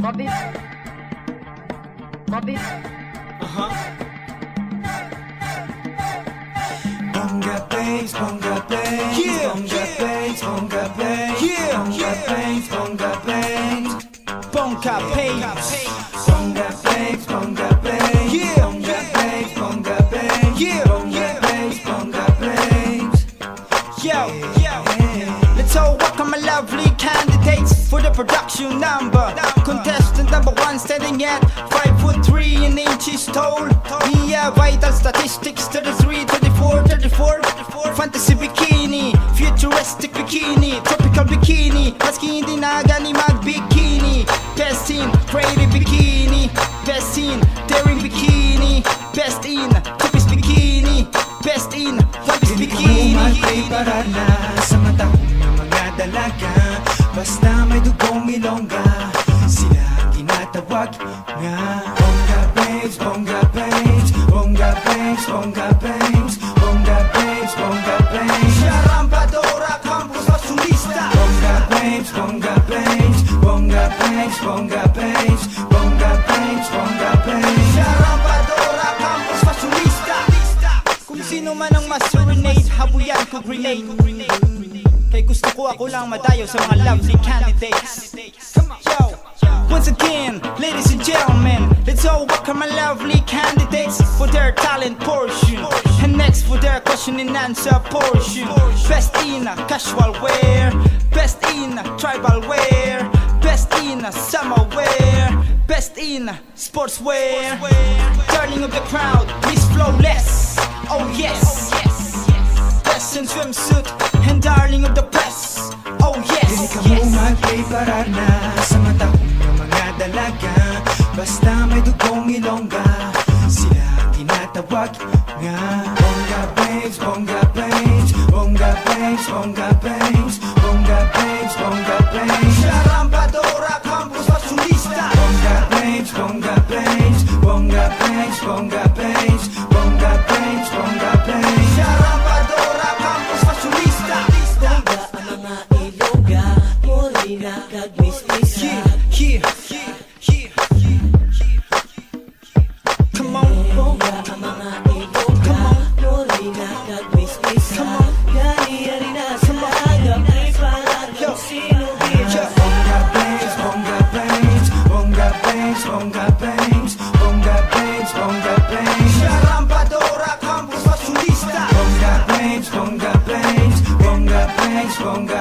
Bobby. Bonga Banks, Bonga Banks, Yeah, Bonga yeah. Banks, Bonga Banks, Yeah, Bonga yeah. Banks, Bonga Banks, Bonka Pains. Bonga Banks, Bonga Banks, Yeah, Bonga yeah. Banks, Bonga Banks, Yeah, Bonga yeah. Banks, Bonga Banks. Yo, let's all welcome my lovely candidates for the production number. Contestant number one standing at 5'3" and inches tall. Yeah, vital statistics 33, 34, 34. Fantasy bikini, futuristic bikini, tropical bikini. Maski hindi na gani mag-bikini. Best in creative bikini, best in daring bikini, best in two-piece bikini, best in one-piece Hindi ko bikini. magpipara na sa mata ng mga dalaga. Basta may dugong ilongga, sila ang tinatawag nga. Bonga Banks, Bonga Banks, Bonga Banks, Bonga Banks, Bonga Banks, Bonga Banks. Sharampadora Campus Pasulista. Bonga Banks, Bonga Banks, Bonga Banks, Bonga Banks, Bonga Banks, Bonga Banks. Sharampadora Campus Pasulista. Kung sino man ang mas serenade, habuyan ko grenade. Kay gusto ko ako lang madayo sa mga lovely candidates. Yo, once again, ladies and gentlemen, let's all welcome my lovely candidates for their talent portion. And next for their question and answer portion. Best in casual wear, best in tribal wear, best in summer wear, best in sportswear. Darling of the crowd, Miss Flawless. Oh yes. Best in swimsuit and darling of the press. Oh yes. Hindi ka mo magpipara na sa mata ng mga dalaga. Basta may dugong ilongga, sila ang tinatawag nga. Bonga Banks, Bonga Banks, Bonga Banks, Bonga Banks, Bonga Banks, Bonga Banks. Sharampadora Campus Pasulista. Bonga Banks, Bonga Banks, Bonga Banks, Bonga Banks, Bonga Banks, Bonga Banks. Sharampadora Campus Pasulista. Bonga ang mga iloga, morena kag mismisa. Come on. Bonga ang mga iloga, morena kag mismisa. Gani-ari na sa lagam, ay parang kung sino biya. Bonga Banks, Bonga Banks, Bonga Banks, Bonga Banks, Bonga Banks, Bonga Banks. Sharampadora Campus Pasulista. Bonga Banks, Bonga Banks, Bonga Banks, Bonga